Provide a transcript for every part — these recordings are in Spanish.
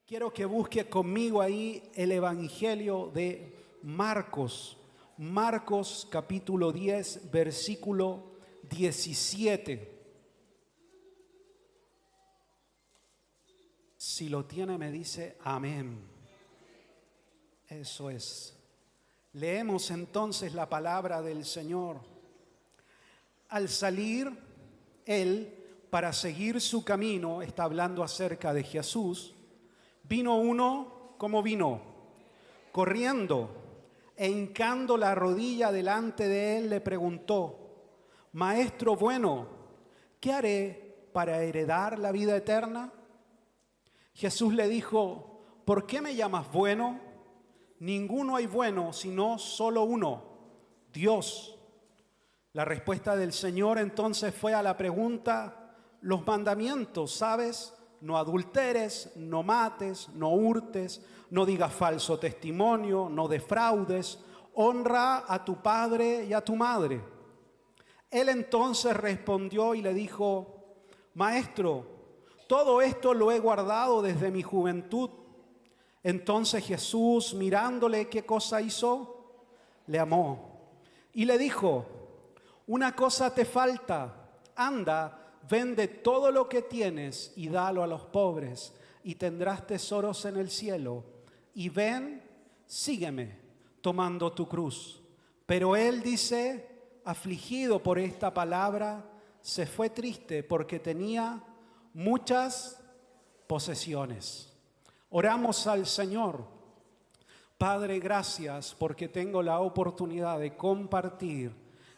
Quiero que busque conmigo ahí el Evangelio de Marcos. Marcos capítulo 10, versículo 17. Si lo tiene, me dice amén. Eso es. Leemos entonces la palabra del Señor. Al salir él para seguir su camino, está hablando acerca de Jesús, vino uno, ¿cómo vino? Corriendo, e hincando la rodilla delante de él, le preguntó: Maestro bueno, ¿qué haré para heredar la vida eterna? Jesús le dijo: ¿por qué me llamas bueno? Ninguno hay bueno, sino solo uno, Dios. La respuesta del Señor entonces fue a la pregunta: los mandamientos, ¿sabes? No adulteres, no mates, no hurtes, no digas falso testimonio, no defraudes, honra a tu padre y a tu madre. Él entonces respondió y le dijo: Maestro, todo esto lo he guardado desde mi juventud. Entonces Jesús, mirándole, ¿qué cosa hizo? Le amó y le dijo: una cosa te falta, anda, vende todo lo que tienes y dalo a los pobres, y tendrás tesoros en el cielo. Y ven, sígueme, tomando tu cruz. Pero él, dice, afligido por esta palabra, se fue triste porque tenía muchas posesiones. Oramos al Señor. Padre, gracias porque tengo la oportunidad de compartir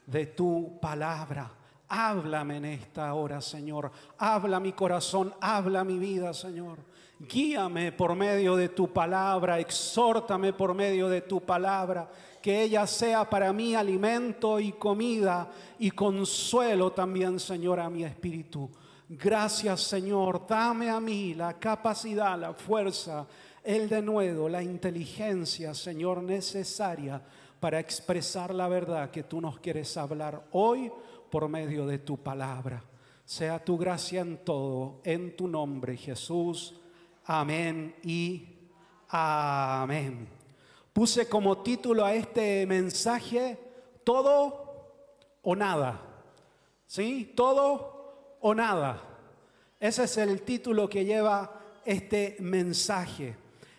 de tu palabra. Háblame en esta hora, Señor. Habla mi corazón, habla mi vida, Señor. Guíame por medio de tu palabra, exhórtame por medio de tu palabra, que ella sea para mí alimento y comida y consuelo también, Señor, a mi espíritu. Gracias, Señor. Dame a mí la capacidad, la fuerza, el denuedo, la inteligencia, Señor, necesaria para expresar la verdad que tú nos quieres hablar hoy por medio de tu palabra. Sea tu gracia en todo, en tu nombre, Jesús. Amén y amén. Puse como título a este mensaje: todo o nada. ¿Sí? Todo o nada. Ese es el título que lleva este mensaje.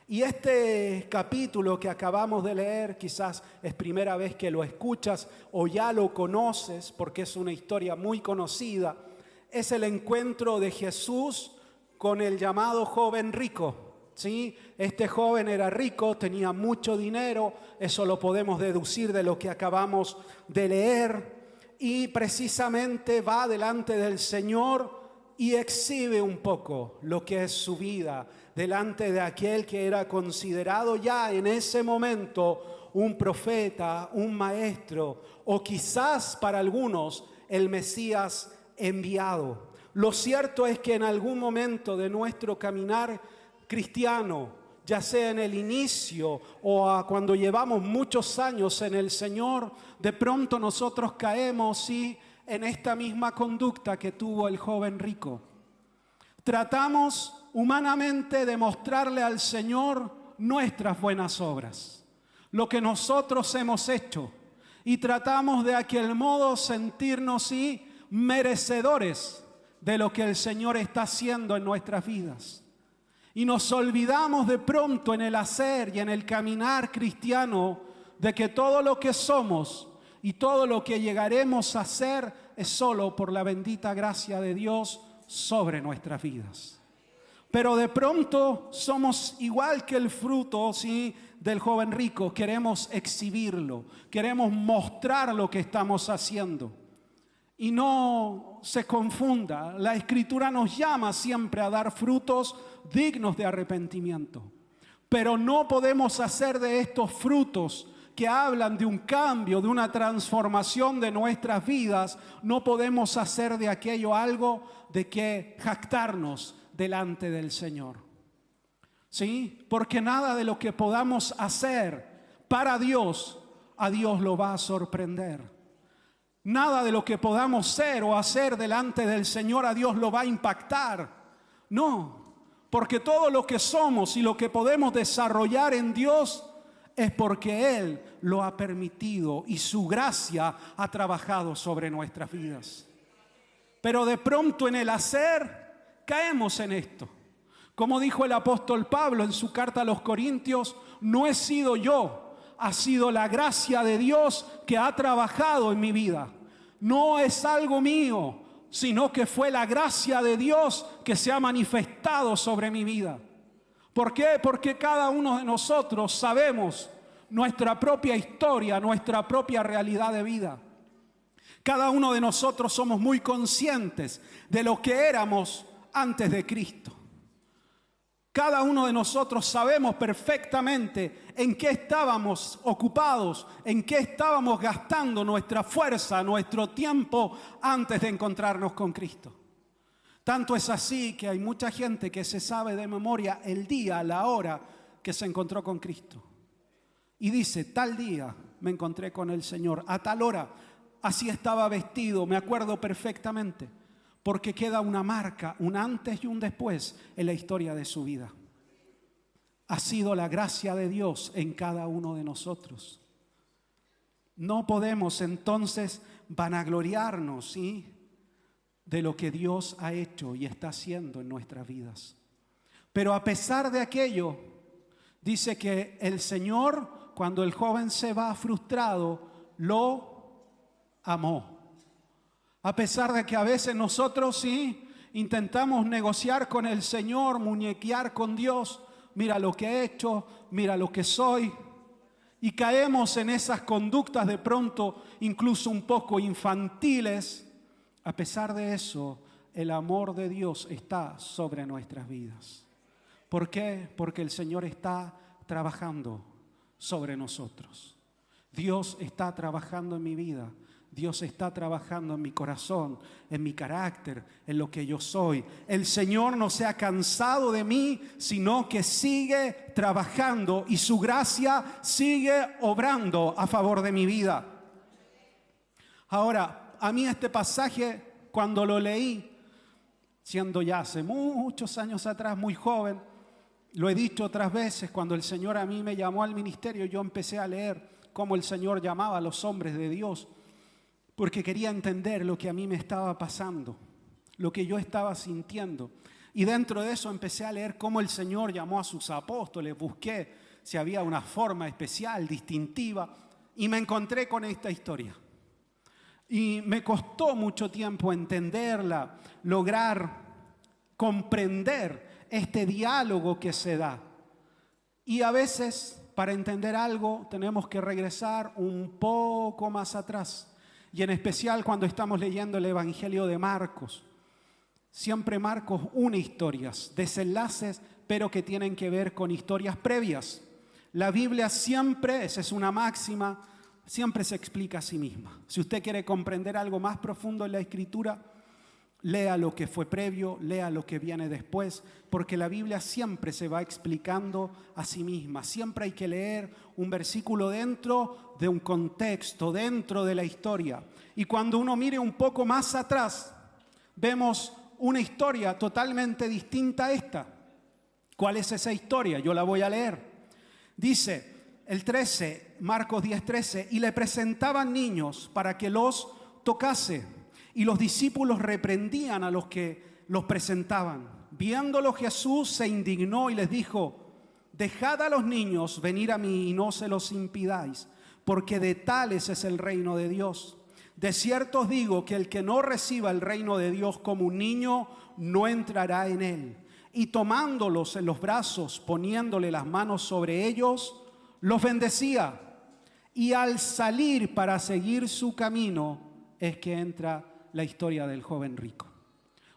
Y este capítulo que acabamos de leer, quizás es primera vez que lo escuchas o ya lo conoces porque es una historia muy conocida. Es el encuentro de Jesús con el llamado joven rico. ¿Sí? Este joven era rico, tenía mucho dinero, eso lo podemos deducir de lo que acabamos de leer. Y precisamente va delante del Señor y exhibe un poco lo que es su vida delante de aquel que era considerado ya en ese momento un profeta, un maestro, o quizás para algunos el Mesías enviado. Lo cierto es que en algún momento de nuestro caminar cristiano, ya sea en el inicio o cuando llevamos muchos años en el Señor, de pronto nosotros caemos en esta misma conducta que tuvo el joven rico. Tratamos humanamente de mostrarle al Señor nuestras buenas obras, lo que nosotros hemos hecho, y tratamos de aquel modo sentirnos merecedores de lo que el Señor está haciendo en nuestras vidas. Y nos olvidamos de pronto en el hacer y en el caminar cristiano de que todo lo que somos y todo lo que llegaremos a ser es solo por la bendita gracia de Dios sobre nuestras vidas. Pero de pronto somos igual que el fruto del joven rico. Queremos exhibirlo, queremos mostrar lo que estamos haciendo. Y no se confunda, la Escritura nos llama siempre a dar frutos dignos de arrepentimiento. Pero no podemos hacer de estos frutos que hablan de un cambio, de una transformación de nuestras vidas, no podemos hacer de aquello algo de que jactarnos delante del Señor. ¿Sí? Porque nada de lo que podamos hacer para Dios, a Dios lo va a sorprender. Nada de lo que podamos ser o hacer delante del Señor, a Dios lo va a impactar. No, Porque todo lo que somos y lo que podemos desarrollar en Dios es porque Él lo ha permitido y su gracia ha trabajado sobre nuestras vidas. Pero de pronto en el hacer caemos en esto. Como dijo el apóstol Pablo en su carta a los Corintios, no he sido yo, ha sido la gracia de Dios que ha trabajado en mi vida. No es algo mío, sino que fue la gracia de Dios que se ha manifestado sobre mi vida. ¿Por qué? Porque cada uno de nosotros sabemos nuestra propia historia, nuestra propia realidad de vida. Cada uno de nosotros somos muy conscientes de lo que éramos antes de Cristo. Cada uno de nosotros sabemos perfectamente en qué estábamos ocupados, en qué estábamos gastando nuestra fuerza, nuestro tiempo antes de encontrarnos con Cristo. Tanto es así que hay mucha gente que se sabe de memoria el día, la hora que se encontró con Cristo. Y dice, tal día me encontré con el Señor, a tal hora, así estaba vestido, me acuerdo perfectamente. Porque queda una marca, un antes y un después en la historia de su vida. Ha sido la gracia de Dios en cada uno de nosotros. No podemos entonces vanagloriarnos, ¿sí?, de lo que Dios ha hecho y está haciendo en nuestras vidas. Pero a pesar de aquello, dice que el Señor, cuando el joven se va frustrado, lo amó. A pesar de que a veces nosotros sí intentamos negociar con el Señor, muñequear con Dios, mira lo que he hecho, mira lo que soy, y caemos en esas conductas de pronto incluso un poco infantiles. A pesar de eso, el amor de Dios está sobre nuestras vidas. ¿Por qué? Porque el Señor está trabajando sobre nosotros. Dios está trabajando en mi vida. Dios está trabajando en mi corazón, en mi carácter, en lo que yo soy. El Señor no se ha cansado de mí, sino que sigue trabajando y su gracia sigue obrando a favor de mi vida. Ahora, a mí este pasaje, cuando lo leí, siendo ya hace muchos años atrás, muy joven, lo he dicho otras veces, cuando el Señor a mí me llamó al ministerio, yo empecé a leer cómo el Señor llamaba a los hombres de Dios, porque quería entender lo que a mí me estaba pasando, lo que yo estaba sintiendo. Y dentro de eso empecé a leer cómo el Señor llamó a sus apóstoles, busqué si había una forma especial, distintiva, y me encontré con esta historia. Y me costó mucho tiempo entenderla, lograr comprender este diálogo que se da. Y a veces, para entender algo, tenemos que regresar un poco más atrás. Y en especial cuando estamos leyendo el Evangelio de Marcos. Siempre Marcos une historias, desenlaces, pero que tienen que ver con historias previas. La Biblia siempre, esa es una máxima, siempre se explica a sí misma. Si usted quiere comprender algo más profundo en la Escritura, lea lo que fue previo, lea lo que viene después, porque la Biblia siempre se va explicando a sí misma. Siempre hay que leer un versículo dentro de un contexto, dentro de la historia. Y cuando uno mire un poco más atrás, vemos una historia totalmente distinta a esta. ¿Cuál es esa historia? Yo la voy a leer. Dice el 13, Marcos 10:13, y le presentaban niños para que los tocase. Y los discípulos reprendían a los que los presentaban. Viéndolo Jesús se indignó y les dijo: dejad a los niños venir a mí y no se los impidáis, porque de tales es el reino de Dios. De cierto os digo que el que no reciba el reino de Dios como un niño, no entrará en él. Y tomándolos en los brazos, poniéndole las manos sobre ellos, los bendecía. Y al salir para seguir su camino, es que entra la historia del joven rico.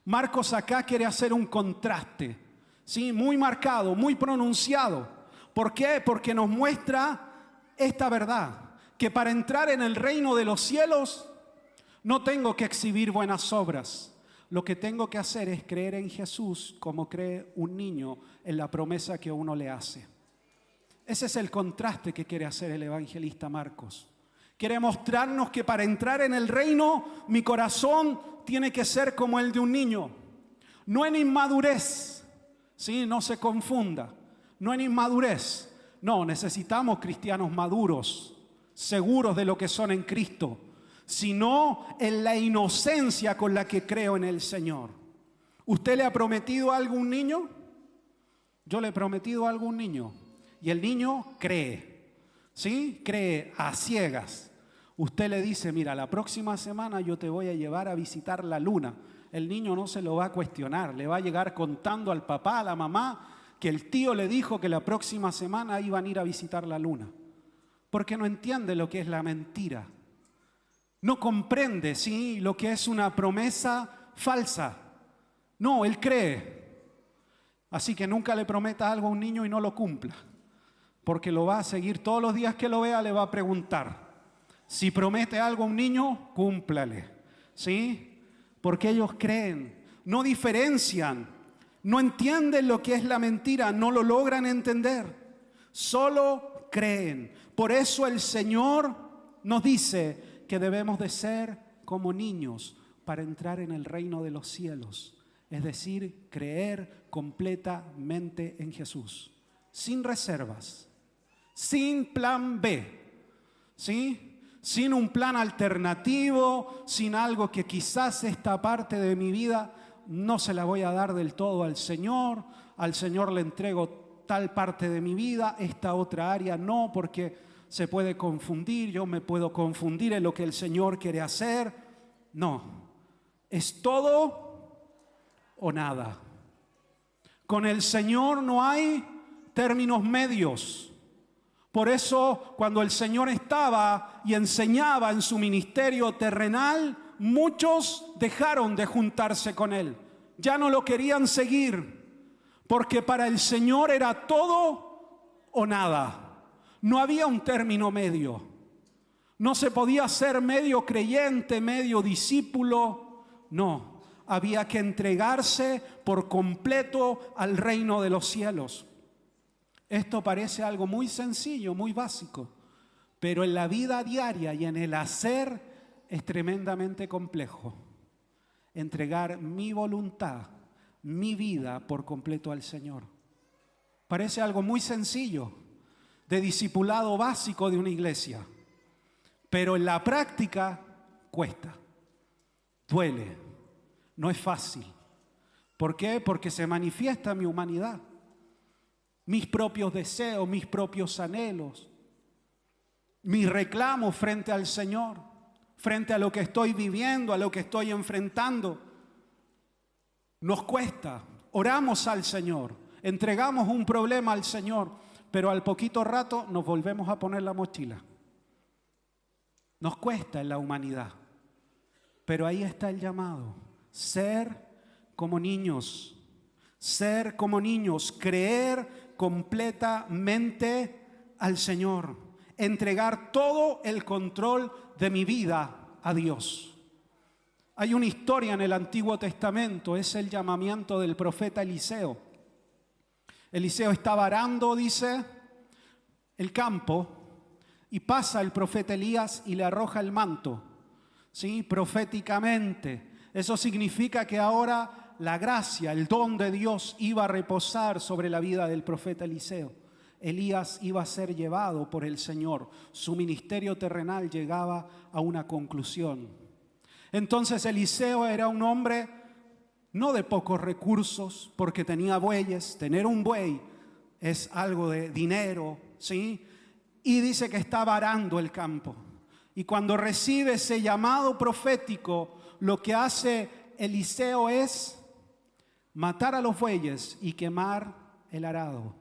Marcos acá quiere hacer un contraste, ¿sí?, muy marcado, muy pronunciado. ¿Por qué? Porque nos muestra esta verdad, que para entrar en el reino de los cielos no tengo que exhibir buenas obras. Lo que tengo que hacer es creer en Jesús como cree un niño en la promesa que uno le hace. Ese es el contraste que quiere hacer el evangelista Marcos. Quiere mostrarnos que para entrar en el reino, mi corazón tiene que ser como el de un niño. No en inmadurez, ¿Sí? No se confunda. No en inmadurez. No, necesitamos cristianos maduros, seguros de lo que son en Cristo, sino en la inocencia con la que creo en el Señor. ¿Usted le ha prometido algo a un niño? Yo le he prometido algo a un niño y el niño cree, ¿sí? Cree a ciegas. Usted le dice, mira, la próxima semana yo te voy a llevar a visitar la luna. El niño no se lo va a cuestionar, le va a llegar contando al papá, a la mamá, que el tío le dijo que la próxima semana iban a ir a visitar la luna. Porque no entiende lo que es la mentira. No comprende, ¿sí?, lo que es una promesa falsa. No, él cree. Así que nunca le prometa algo a un niño y no lo cumpla. Porque lo va a seguir todos los días que lo vea, le va a preguntar. Si promete algo a un niño, cúmplale. ¿Sí? Porque ellos creen, no diferencian, no entienden lo que es la mentira, no lo logran entender. Solo creen. Por eso el Señor nos dice que debemos de ser como niños para entrar en el reino de los cielos. Es decir, creer completamente en Jesús, sin reservas, sin plan B, ¿sí? Sin un plan alternativo, sin algo que quizás esta parte de mi vida no se la voy a dar del todo al Señor le entrego tal parte de mi vida, esta otra área no, porque se puede confundir, yo me puedo confundir en lo que el Señor quiere hacer. No, es todo o nada. Con el Señor no hay términos medios. Por eso, cuando el Señor estaba y enseñaba en su ministerio terrenal, muchos dejaron de juntarse con Él. Ya no lo querían seguir, porque para el Señor era todo o nada. No había un término medio. No se podía ser medio creyente, medio discípulo. No, había que entregarse por completo al reino de los cielos. Esto parece algo muy sencillo, muy básico, pero en la vida diaria y en el hacer es tremendamente complejo. Entregar mi voluntad, mi vida por completo al Señor. Parece algo muy sencillo, de discipulado básico de una iglesia, pero en la práctica cuesta, duele, no es fácil. ¿Por qué? Porque se manifiesta mi humanidad. Mis propios deseos, mis propios anhelos, mis reclamos frente al Señor, frente a lo que estoy viviendo, a lo que estoy enfrentando. Nos cuesta, oramos al Señor, entregamos un problema al Señor, pero al poquito rato nos volvemos a poner la mochila. Nos cuesta en la humanidad, pero ahí está el llamado, ser como niños, creer completamente al Señor, entregar todo el control de mi vida a Dios. Hay una historia en el Antiguo Testamento, es el llamamiento del profeta Eliseo. Eliseo estaba arando, dice, el campo, y pasa el profeta Elías y le arroja el manto, ¿sí? Proféticamente. Eso significa que ahora la gracia, el don de Dios iba a reposar sobre la vida del profeta Eliseo. Elías iba a ser llevado por el Señor. Su ministerio terrenal llegaba a una conclusión. Entonces Eliseo era un hombre no de pocos recursos, porque tenía bueyes. Tener un buey es algo de dinero, ¿sí? Y dice que estaba arando el campo. Y cuando recibe ese llamado profético, lo que hace Eliseo es matar a los bueyes y quemar el arado.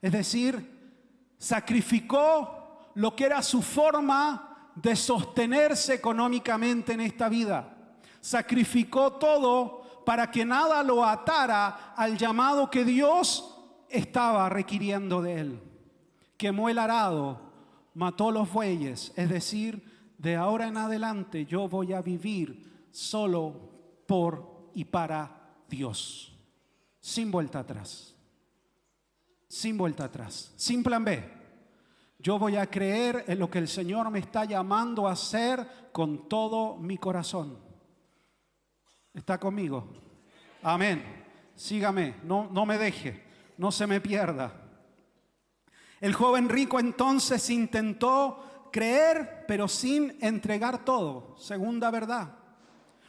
Es decir, sacrificó lo que era su forma de sostenerse económicamente en esta vida. Sacrificó todo para que nada lo atara al llamado que Dios estaba requiriendo de él. Quemó el arado, mató los bueyes, es decir, de ahora en adelante yo voy a vivir solo por y para Dios, sin vuelta atrás, sin plan B. Yo voy a creer en lo que el Señor me está llamando a hacer con todo mi corazón. ¿Está conmigo? Amén. sígame, no me deje, no se me pierda. El joven rico entonces intentó creer, pero sin entregar todo, segunda verdad.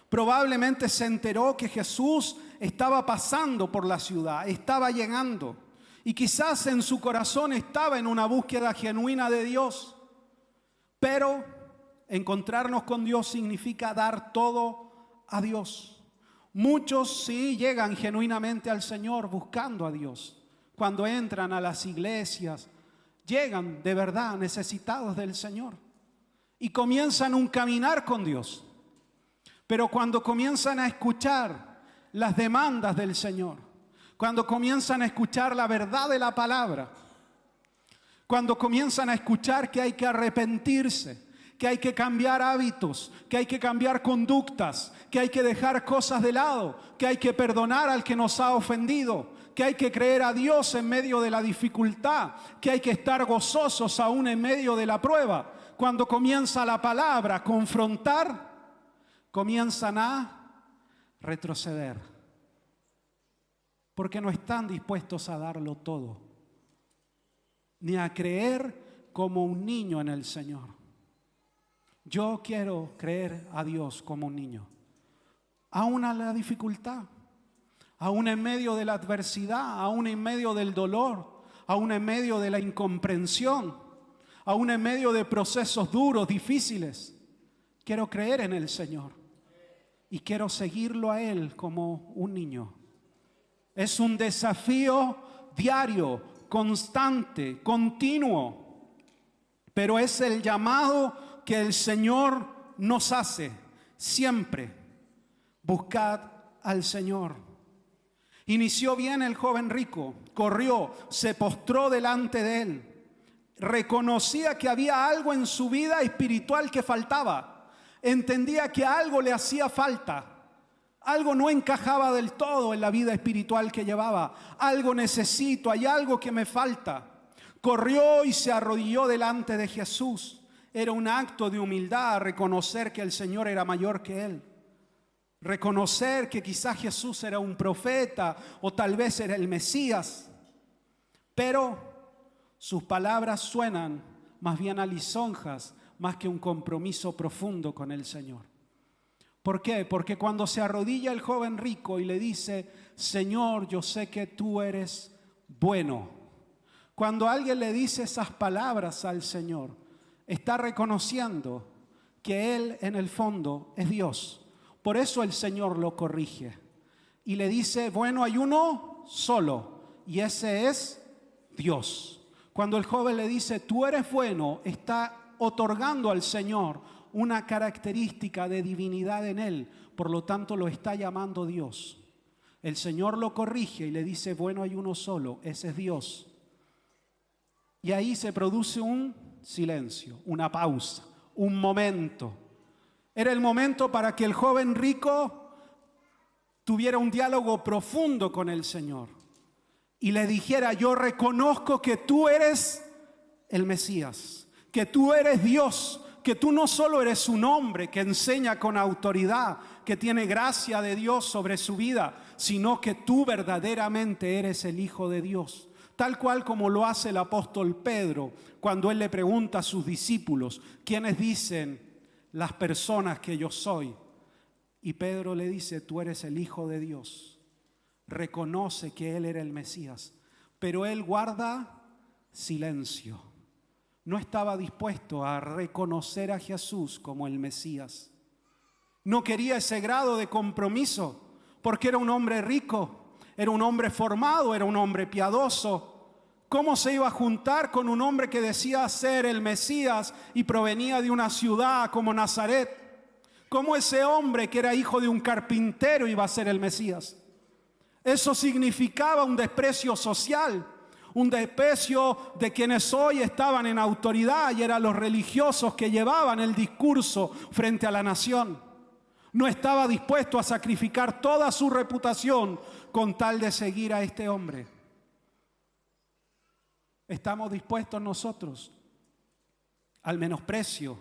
Probablemente se enteró que Jesús estaba pasando por la ciudad, estaba llegando, y quizás en su corazón estaba en una búsqueda genuina de Dios. Pero encontrarnos con Dios significa dar todo a Dios. Muchos sí llegan genuinamente al Señor buscando a Dios. Cuando entran a las iglesias, llegan de verdad necesitados del Señor y comienzan un caminar con Dios. Pero cuando comienzan a escuchar las demandas del Señor, cuando comienzan a escuchar la verdad de la palabra, cuando comienzan a escuchar que hay que arrepentirse, que hay que cambiar hábitos, que hay que cambiar conductas, que hay que dejar cosas de lado, que hay que perdonar al que nos ha ofendido, que hay que creer a Dios en medio de la dificultad, que hay que estar gozosos aún en medio de la prueba. Cuando comienza la palabra a confrontar, comienzan a retroceder, porque no están dispuestos a darlo todo, ni a creer como un niño en el Señor. Yo quiero creer a Dios como un niño, aún a la dificultad, aún en medio de la adversidad, aún en medio del dolor, aún en medio de la incomprensión, aún en medio de procesos duros, difíciles. Quiero creer en el Señor y quiero seguirlo a Él como un niño. Es un desafío diario, constante, continuo, pero es el llamado que el Señor nos hace siempre. Buscad al Señor. Inició bien el joven rico, corrió, se postró delante de Él, reconocía que había algo en su vida espiritual que faltaba, entendía que algo le hacía falta. Algo no encajaba del todo en la vida espiritual que llevaba. Algo necesito, hay algo que me falta. Corrió y se arrodilló delante de Jesús. Era un acto de humildad reconocer que el Señor era mayor que él. Reconocer que quizás Jesús era un profeta o tal vez era el Mesías. Pero sus palabras suenan más bien a lisonjas, más que un compromiso profundo con el Señor. ¿Por qué? Porque cuando se arrodilla el joven rico y le dice, Señor, yo sé que tú eres bueno. Cuando alguien le dice esas palabras al Señor, está reconociendo que Él en el fondo es Dios. Por eso el Señor lo corrige y le dice, bueno, hay uno solo y ese es Dios. Cuando el joven le dice, tú eres bueno, está otorgando al Señor una característica de divinidad en él, por lo tanto lo está llamando Dios. El Señor lo corrige y le dice, bueno, hay uno solo, ese es Dios. Y ahí se produce un silencio, una pausa, un momento. Era el momento para que el joven rico tuviera un diálogo profundo con el Señor y le dijera, yo reconozco que tú eres el Mesías, que tú eres Dios, que tú no solo eres un hombre que enseña con autoridad, que tiene gracia de Dios sobre su vida, sino que tú verdaderamente eres el Hijo de Dios. Tal cual como lo hace el apóstol Pedro cuando él le pregunta a sus discípulos, ¿quiénes dicen las personas que yo soy? Y Pedro le dice, tú eres el Hijo de Dios. Reconoce que él era el Mesías, pero él guarda silencio. No estaba dispuesto a reconocer a Jesús como el Mesías. No quería ese grado de compromiso porque era un hombre rico, era un hombre formado, era un hombre piadoso. ¿Cómo se iba a juntar con un hombre que decía ser el Mesías y provenía de una ciudad como Nazaret? ¿Cómo ese hombre que era hijo de un carpintero iba a ser el Mesías? Eso significaba un desprecio social, un desprecio de quienes hoy estaban en autoridad y eran los religiosos que llevaban el discurso frente a la nación. No estaba dispuesto a sacrificar toda su reputación con tal de seguir a este hombre. ¿Estamos dispuestos nosotros al menosprecio,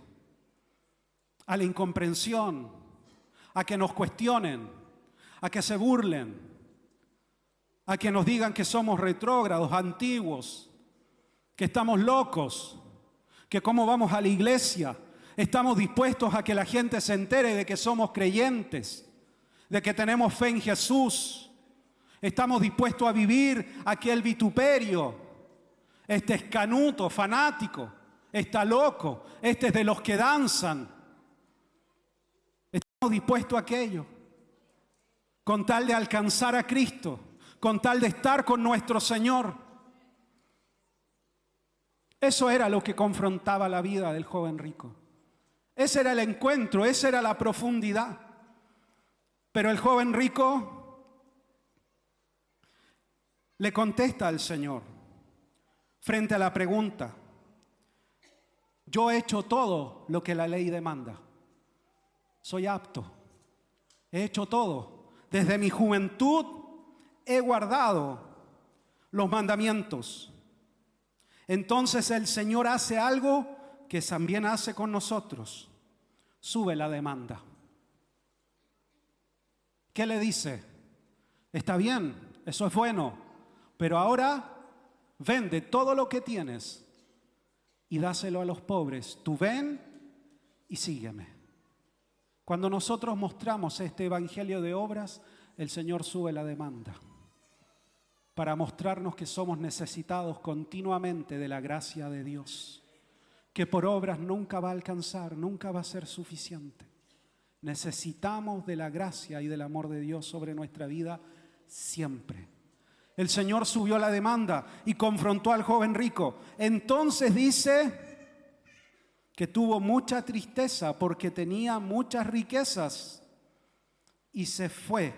a la incomprensión, a que nos cuestionen, a que se burlen? a que nos digan que somos retrógrados, antiguos, que estamos locos, que cómo vamos a la iglesia. Estamos dispuestos a que la gente se entere de que somos creyentes, de que tenemos fe en Jesús. Estamos dispuestos a vivir aquel vituperio. Este es canuto, fanático, está loco, este es de los que danzan. Estamos dispuestos a aquello, con tal de alcanzar a Cristo, con tal de estar con nuestro Señor. Eso era lo que confrontaba la vida del joven rico. Ese era el encuentro, esa era la profundidad. Pero el joven rico le contesta al Señor frente a la pregunta: yo he hecho todo lo que la ley demanda. Soy apto, he hecho todo. Desde mi juventud he guardado los mandamientos. Entonces el Señor hace algo que también hace con nosotros. Sube la demanda. ¿Qué le dice? Está bien, eso es bueno, pero ahora vende todo lo que tienes y dáselo a los pobres. Tú ven y sígueme. Cuando nosotros mostramos este evangelio de obras, el Señor sube la demanda para mostrarnos que somos necesitados continuamente de la gracia de Dios, que por obras nunca va a alcanzar, nunca va a ser suficiente. Necesitamos de la gracia y del amor de Dios sobre nuestra vida siempre. El Señor subió la demanda y confrontó al joven rico. Entonces dice que tuvo mucha tristeza porque tenía muchas riquezas y se fue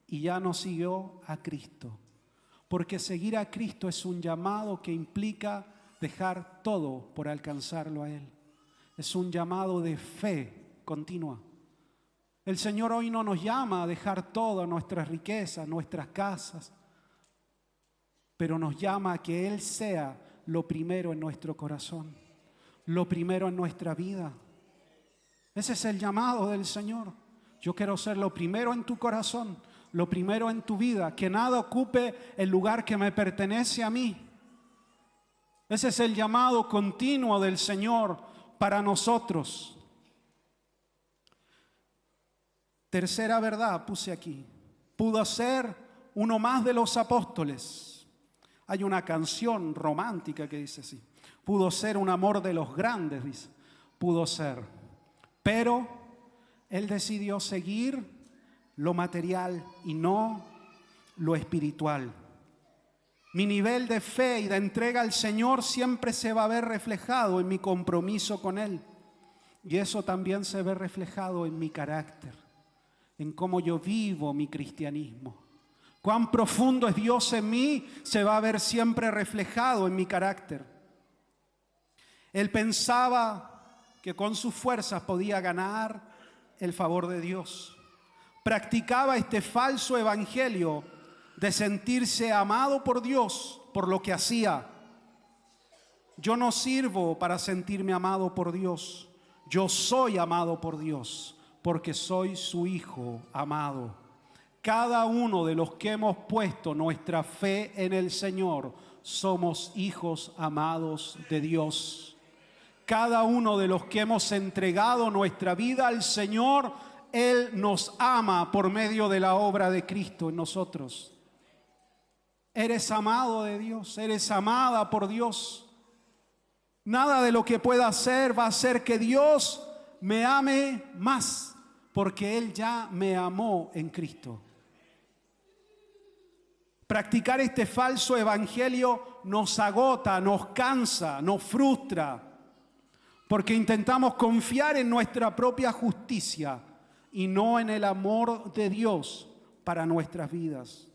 y ya no siguió a Cristo. Porque seguir a Cristo es un llamado que implica dejar todo por alcanzarlo a Él. Es un llamado de fe continua. El Señor hoy no nos llama a dejar todas nuestras riquezas, nuestras casas, pero nos llama a que Él sea lo primero en nuestro corazón, lo primero en nuestra vida. Ese es el llamado del Señor. Yo quiero ser lo primero en tu corazón, lo primero en tu vida, que nada ocupe el lugar que me pertenece a mí. Ese es el llamado continuo del Señor para nosotros. Tercera verdad puse aquí. Pudo ser uno más de los apóstoles. Hay una canción romántica que dice así. Pudo ser un amor de los grandes, dice. Pudo ser. Pero él decidió seguir lo material y no lo espiritual. Mi nivel de fe y de entrega al Señor siempre se va a ver reflejado en mi compromiso con Él. Y eso también se ve reflejado en mi carácter, en cómo yo vivo mi cristianismo. Cuán profundo es Dios en mí se va a ver siempre reflejado en mi carácter. Él pensaba que con sus fuerzas podía ganar el favor de Dios. Practicaba este falso evangelio de sentirse amado por Dios por lo que hacía. Yo no sirvo para sentirme amado por Dios. Yo soy amado por Dios porque soy su hijo amado. Cada uno de los que hemos puesto nuestra fe en el Señor somos hijos amados de Dios. Cada uno de los que hemos entregado nuestra vida al Señor, Él nos ama por medio de la obra de Cristo en nosotros. Eres amado de Dios, eres amada por Dios. Nada de lo que pueda hacer va a hacer que Dios me ame más, porque Él ya me amó en Cristo. Practicar este falso evangelio nos agota, nos cansa, nos frustra, porque intentamos confiar en nuestra propia justicia y no en el amor de Dios para nuestras vidas.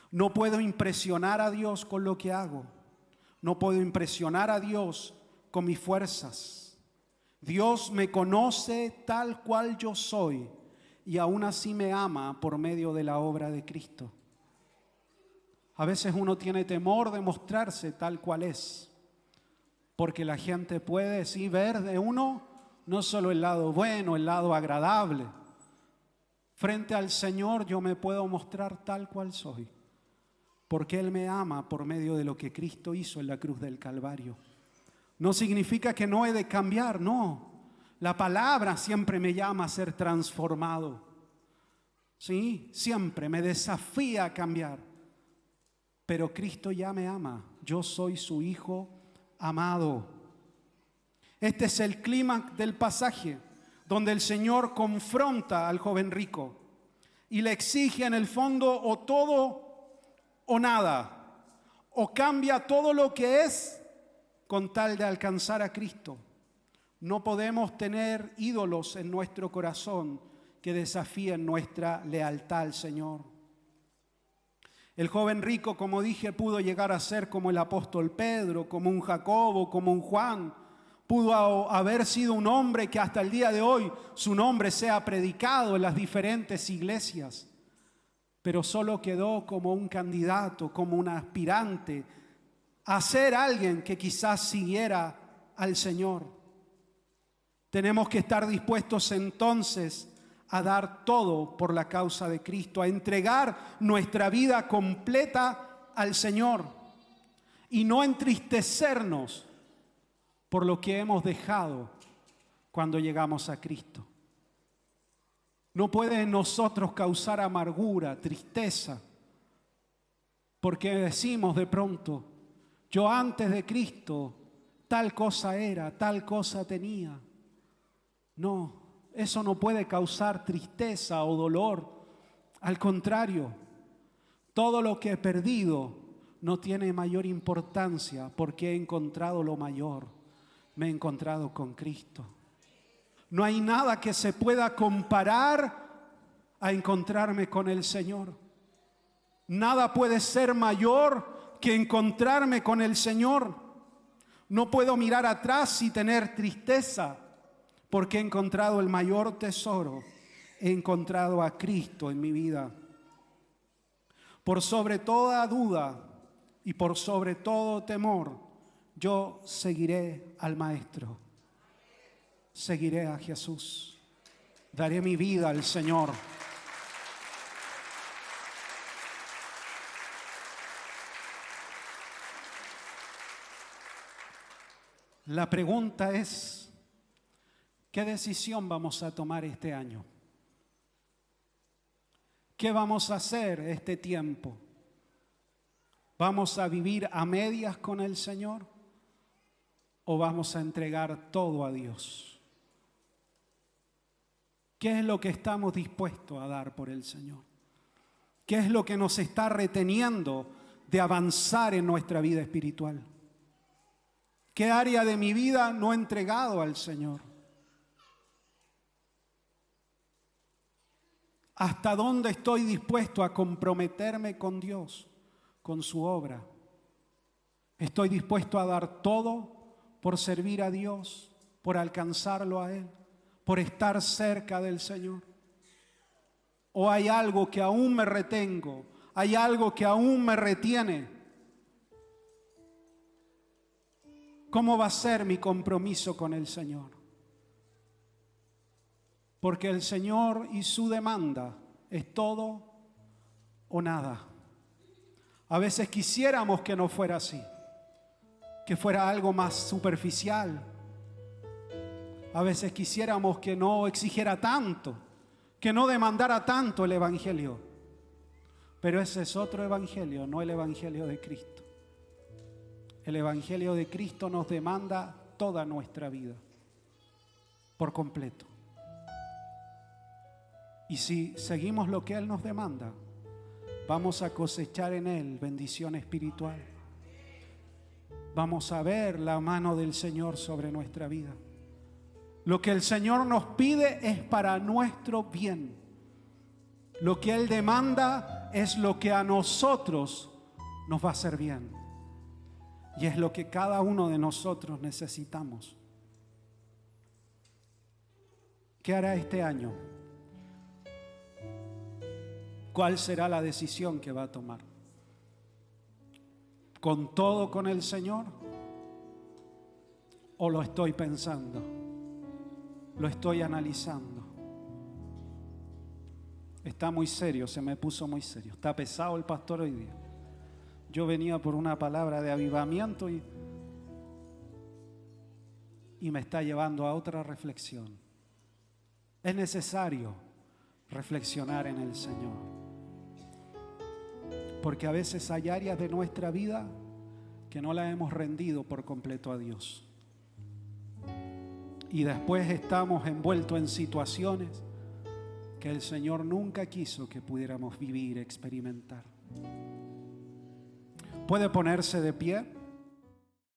No puedo impresionar a Dios con lo que hago. No puedo impresionar a Dios con mis fuerzas. Dios me conoce tal cual yo soy y aún así me ama por medio de la obra de Cristo. A veces uno tiene temor de mostrarse tal cual es, porque la gente puede sí ver de uno no solo el lado bueno, el lado agradable, Frente al Señor yo me puedo mostrar tal cual soy, porque Él me ama por medio de lo que Cristo hizo en la cruz del Calvario. No significa que no he de cambiar, no. La palabra siempre me llama a ser transformado. Sí, siempre me desafía a cambiar. Pero Cristo ya me ama. Yo soy su hijo amado. Este es el clímax del pasaje, donde el Señor confronta al joven rico y le exige en el fondo o todo o nada, o cambia todo lo que es con tal de alcanzar a Cristo. No podemos tener ídolos en nuestro corazón que desafíen nuestra lealtad al Señor. El joven rico, como dije, pudo llegar a ser como el apóstol Pedro, como un Jacobo, como un Juan. Pudo haber sido un hombre que hasta el día de hoy su nombre sea predicado en las diferentes iglesias, pero solo quedó como un candidato, como un aspirante a ser alguien que quizás siguiera al Señor. Tenemos que estar dispuestos entonces a dar todo por la causa de Cristo, a entregar nuestra vida completa al Señor y no entristecernos por lo que hemos dejado cuando llegamos a Cristo. No puede en nosotros causar amargura, tristeza, porque decimos de pronto, yo antes de Cristo tal cosa era, tal cosa tenía. No, eso no puede causar tristeza o dolor. Al contrario, todo lo que he perdido no tiene mayor importancia porque he encontrado lo mayor. Me he encontrado con Cristo. No hay nada que se pueda comparar a encontrarme con el Señor. Nada puede ser mayor que encontrarme con el Señor. No puedo mirar atrás y tener tristeza porque he encontrado el mayor tesoro. He encontrado a Cristo en mi vida. Por sobre toda duda y por sobre todo temor, yo seguiré al Maestro, seguiré a Jesús, daré mi vida al Señor. La pregunta es, ¿qué decisión vamos a tomar este año? ¿Qué vamos a hacer este tiempo? ¿Vamos a vivir a medias con el Señor? ¿O vamos a entregar todo a Dios? ¿Qué es lo que estamos dispuestos a dar por el Señor? ¿Qué es lo que nos está reteniendo de avanzar en nuestra vida espiritual? ¿Qué área de mi vida no he entregado al Señor? ¿Hasta dónde estoy dispuesto a comprometerme con Dios, con su obra? ¿Estoy dispuesto a dar todo por servir a Dios, por alcanzarlo a Él, por estar cerca del Señor? ¿O hay algo que aún me retengo? ¿Hay algo que aún me retiene? ¿Cómo va a ser mi compromiso con el Señor? Porque el Señor y su demanda es todo o nada. A veces quisiéramos que no fuera así, que fuera algo más superficial. A veces quisiéramos que no exigiera tanto, que no demandara tanto el Evangelio. Pero ese es otro Evangelio, no el Evangelio de Cristo. El Evangelio de Cristo nos demanda toda nuestra vida, por completo. Y si seguimos lo que Él nos demanda, vamos a cosechar en Él bendición espiritual. Vamos a ver la mano del Señor sobre nuestra vida. Lo que el Señor nos pide es para nuestro bien. Lo que Él demanda es lo que a nosotros nos va a hacer bien. Y es lo que cada uno de nosotros necesitamos. ¿Qué hará este año? ¿Cuál será la decisión que va a tomar? ¿Con todo con el Señor? ¿O lo estoy pensando? ¿Lo estoy analizando? Está muy serio, se me puso muy serio. Está pesado el pastor hoy día. Yo venía por una palabra de avivamiento y me está llevando a otra reflexión. Es necesario reflexionar en el Señor, porque a veces hay áreas de nuestra vida que no la hemos rendido por completo a Dios, y después estamos envueltos en situaciones que el Señor nunca quiso que pudiéramos vivir, experimentar. Puede ponerse de pie.